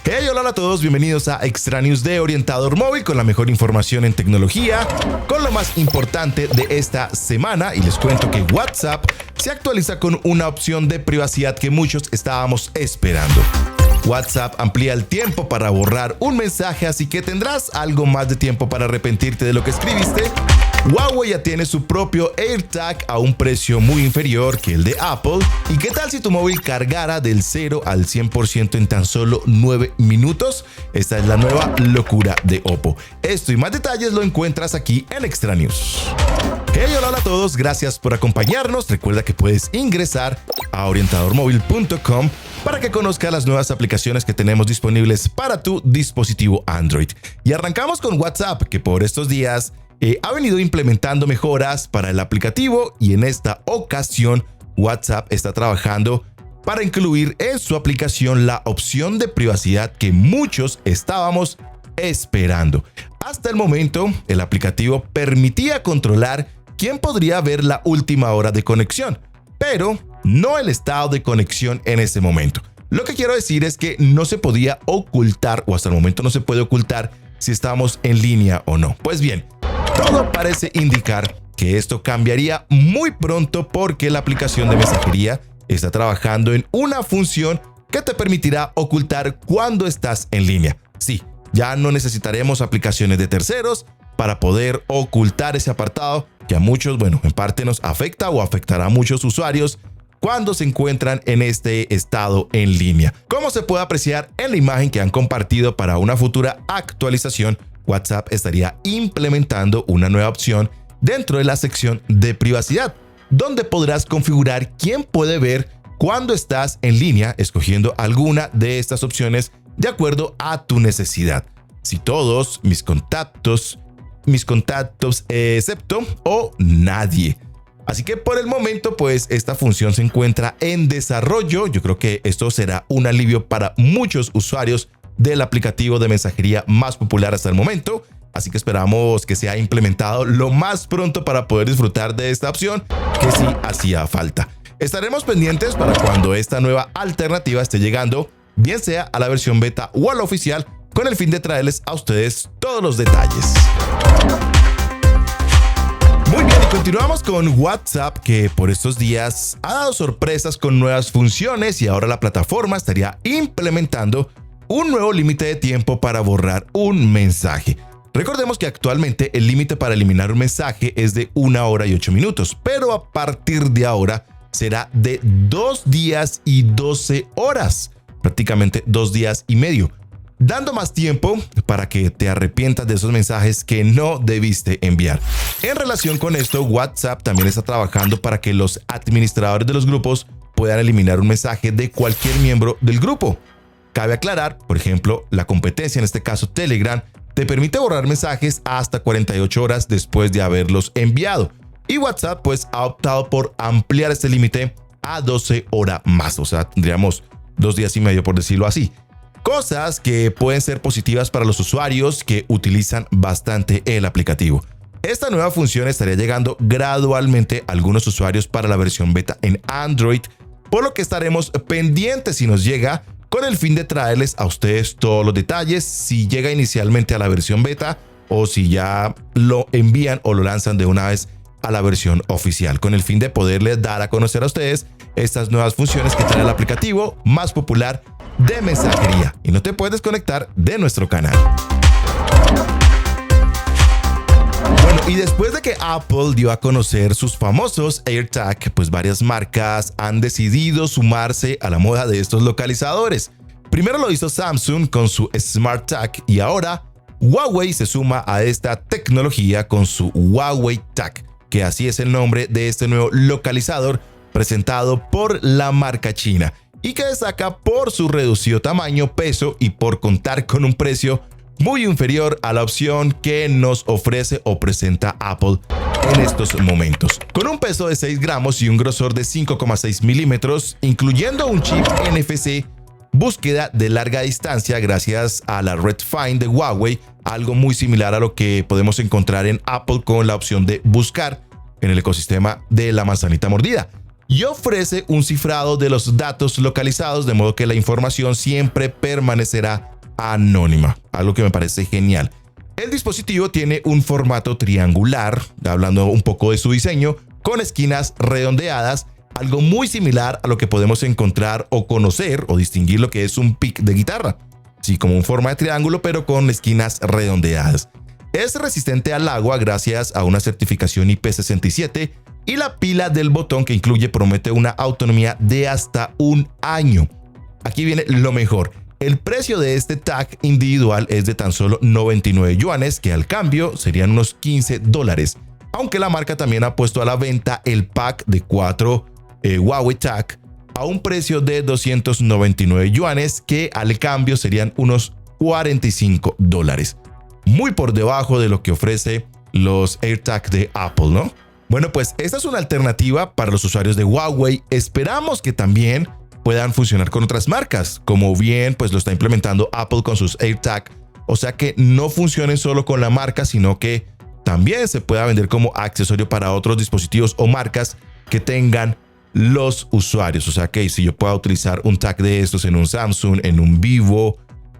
Hey, hola a todos, bienvenidos a Extra News de Orientador Móvil con la mejor información en tecnología, con lo más importante de esta semana. Y les cuento que WhatsApp se actualiza con una opción de privacidad que muchos estábamos esperando. WhatsApp amplía el tiempo para borrar un mensaje, así que tendrás algo más de tiempo para arrepentirte de lo que escribiste. Huawei ya tiene su propio AirTag a un precio muy inferior que el de Apple. ¿Y qué tal si tu móvil cargara del 0 al 100% en tan solo 9 minutos? Esta es la nueva locura de Oppo. Esto y más detalles lo encuentras aquí en Extra News. Hey, hola a todos, gracias por acompañarnos. Recuerda que puedes ingresar a orientadormóvil.com para que conozcas las nuevas aplicaciones que tenemos disponibles para tu dispositivo Android. Y arrancamos con WhatsApp, que por estos días ha venido implementando mejoras para el aplicativo, y en esta ocasión WhatsApp está trabajando para incluir en su aplicación la opción de privacidad que muchos estábamos esperando. Hasta el momento, el aplicativo permitía controlar quién podría ver la última hora de conexión, pero no el estado de conexión en ese momento. Lo que quiero decir es que no se podía ocultar, o hasta el momento no se puede ocultar, si estamos en línea o no. Pues bien, todo parece indicar que esto cambiaría muy pronto, porque la aplicación de mensajería está trabajando en una función que te permitirá ocultar cuando estás en línea. Sí, ya no necesitaremos aplicaciones de terceros para poder ocultar ese apartado que a muchos, en parte nos afecta o afectará a muchos usuarios cuando se encuentran en este estado en línea. Como se puede apreciar en la imagen que han compartido, para una futura actualización, WhatsApp estaría implementando una nueva opción dentro de la sección de privacidad, donde podrás configurar quién puede ver cuando estás en línea, escogiendo alguna de estas opciones de acuerdo a tu necesidad. Si todos, mis contactos excepto, o nadie. Así que por el momento, pues esta función se encuentra en desarrollo. Yo creo que esto será un alivio para muchos usuarios del aplicativo de mensajería más popular hasta el momento. Así que esperamos que sea implementado lo más pronto para poder disfrutar de esta opción que sí hacía falta. Estaremos pendientes para cuando esta nueva alternativa esté llegando, bien sea a la versión beta o a la oficial, con el fin de traerles a ustedes todos los detalles. Muy bien, y continuamos con WhatsApp, que por estos días ha dado sorpresas con nuevas funciones, y ahora la plataforma estaría implementando un nuevo límite de tiempo para borrar un mensaje. Recordemos que actualmente el límite para eliminar un mensaje es de 1 hora y 8 minutos, pero a partir de ahora será de 2 días y 12 horas, prácticamente 2 días y medio, dando más tiempo para que te arrepientas de esos mensajes que no debiste enviar. En relación con esto, WhatsApp también está trabajando para que los administradores de los grupos puedan eliminar un mensaje de cualquier miembro del grupo. Cabe aclarar, por ejemplo, la competencia, en este caso Telegram, te permite borrar mensajes hasta 48 horas después de haberlos enviado. Y WhatsApp pues ha optado por ampliar este límite a 12 horas más. O sea, tendríamos 2 días y medio, por decirlo así. Cosas que pueden ser positivas para los usuarios que utilizan bastante el aplicativo. Esta nueva función estaría llegando gradualmente a algunos usuarios para la versión beta en Android, por lo que estaremos pendientes si nos llega, con el fin de traerles a ustedes todos los detalles, si llega inicialmente a la versión beta o si ya lo envían o lo lanzan de una vez a la versión oficial, con el fin de poderles dar a conocer a ustedes estas nuevas funciones que trae el aplicativo más popular de mensajería. Y no te puedes desconectar de nuestro canal. Bueno, y después de que Apple dio a conocer sus famosos AirTag, pues varias marcas han decidido sumarse a la moda de estos localizadores. Primero lo hizo Samsung con su SmartTag, y ahora Huawei se suma a esta tecnología con su Huawei Tag, que así es el nombre de este nuevo localizador presentado por la marca china, y que destaca por su reducido tamaño, peso y por contar con un precio muy inferior a la opción que nos ofrece o presenta Apple en estos momentos. Con un peso de 6 gramos y un grosor de 5,6 milímetros, incluyendo un chip NFC, búsqueda de larga distancia gracias a la Red Find de Huawei, algo muy similar a lo que podemos encontrar en Apple con la opción de buscar en el ecosistema de la manzanita mordida. Y ofrece un cifrado de los datos localizados, de modo que la información siempre permanecerá anónima, algo que me parece genial. El dispositivo tiene un formato triangular, hablando un poco de su diseño, con esquinas redondeadas, algo muy similar a lo que podemos encontrar o conocer o distinguir lo que es un pick de guitarra. Sí, como un forma de triángulo, pero con esquinas redondeadas. Es resistente al agua gracias a una certificación IP67 y la pila del botón que incluye promete una autonomía de hasta 1 año. Aquí viene lo mejor. El precio de este tag individual es de tan solo 99 yuanes, que al cambio serían unos $15. Aunque la marca también ha puesto a la venta el pack de 4 Huawei Tag a un precio de 299 yuanes, que al cambio serían unos $45. Muy por debajo de lo que ofrece los AirTag de Apple, ¿no? Bueno, pues esta es una alternativa para los usuarios de Huawei. Esperamos que también puedan funcionar con otras marcas, como bien pues lo está implementando Apple con sus AirTag. O sea que no funcionen solo con la marca, sino que también se pueda vender como accesorio para otros dispositivos o marcas que tengan los usuarios. O sea que si yo pueda utilizar un tag de estos en un Samsung, en un Vivo,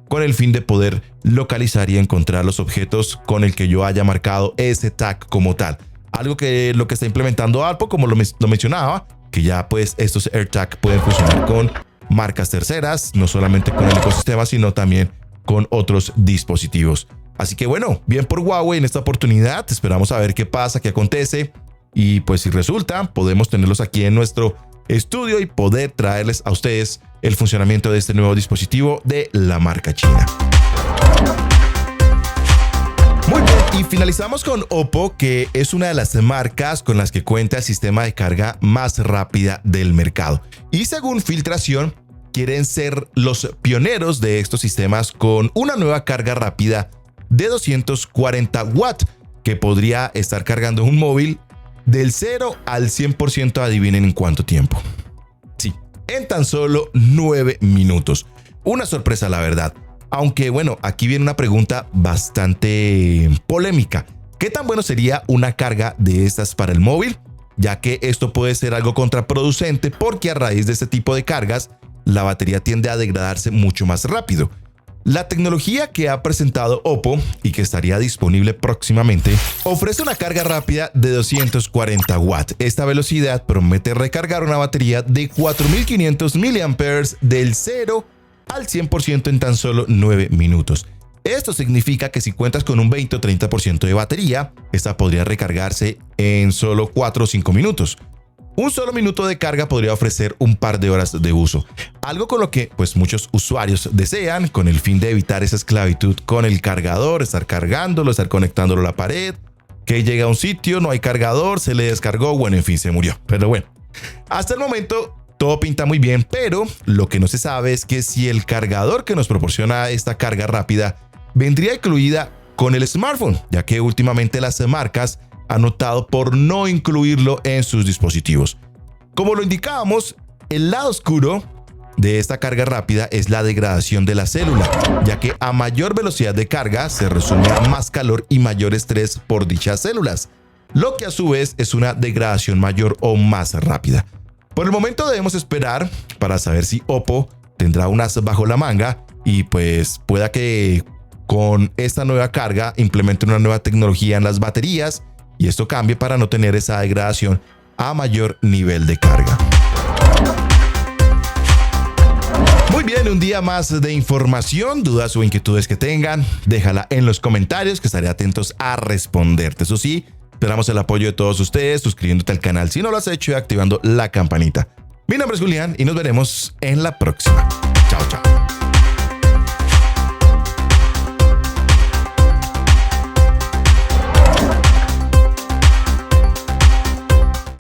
con el fin de poder localizar y encontrar los objetos con el que yo haya marcado ese tag como tal. Algo que lo que está implementando Apple, como lo mencionaba, que ya pues estos AirTag pueden funcionar con marcas terceras, no solamente con el ecosistema, sino también con otros dispositivos. Así que bueno, bien por Huawei en esta oportunidad. Esperamos a ver qué pasa, qué acontece. Y pues si resulta, podemos tenerlos aquí en nuestro estudio y poder traerles a ustedes el funcionamiento de este nuevo dispositivo de la marca china. Muy bien, y finalizamos con Oppo, que es una de las marcas con las que cuenta el sistema de carga más rápida del mercado. Y según filtración, quieren ser los pioneros de estos sistemas con una nueva carga rápida de 240 watts, que podría estar cargando un móvil del 0 al 100%, adivinen en cuánto tiempo. Sí, en tan solo 9 minutos. Una sorpresa, la verdad. Aunque bueno, aquí viene una pregunta bastante polémica. ¿Qué tan bueno sería una carga de estas para el móvil? Ya que esto puede ser algo contraproducente, porque a raíz de este tipo de cargas, la batería tiende a degradarse mucho más rápido. La tecnología que ha presentado Oppo y que estaría disponible próximamente ofrece una carga rápida de 240 watts. Esta velocidad promete recargar una batería de 4500 mAh del 0 al 100% en tan solo 9 minutos. Esto significa que si cuentas con un 20 o 30% de batería, esta podría recargarse en solo 4 o 5 minutos. Un solo minuto de carga podría ofrecer un par de horas de uso, algo con lo que pues muchos usuarios desean, con el fin de evitar esa esclavitud con el cargador, estar cargándolo, estar conectándolo a la pared, que llega a un sitio, no hay cargador, se le descargó, bueno, en fin, se murió. Pero bueno, hasta el momento todo pinta muy bien, pero lo que no se sabe es que si el cargador que nos proporciona esta carga rápida vendría incluida con el smartphone, ya que últimamente las marcas han optado por no incluirlo en sus dispositivos. Como lo indicábamos, el lado oscuro de esta carga rápida es la degradación de la célula, ya que a mayor velocidad de carga se resume a más calor y mayor estrés por dichas células, lo que a su vez es una degradación mayor o más rápida. Por el momento debemos esperar para saber si Oppo tendrá un as bajo la manga y pues pueda que con esta nueva carga implemente una nueva tecnología en las baterías y esto cambie para no tener esa degradación a mayor nivel de carga. Muy bien, un día más de información. Dudas o inquietudes que tengan, déjala en los comentarios que estaré atentos a responderte. Eso sí, esperamos el apoyo de todos ustedes suscribiéndote al canal si no lo has hecho y activando la campanita. Mi nombre es Julián y nos veremos en la próxima. Chao, chao.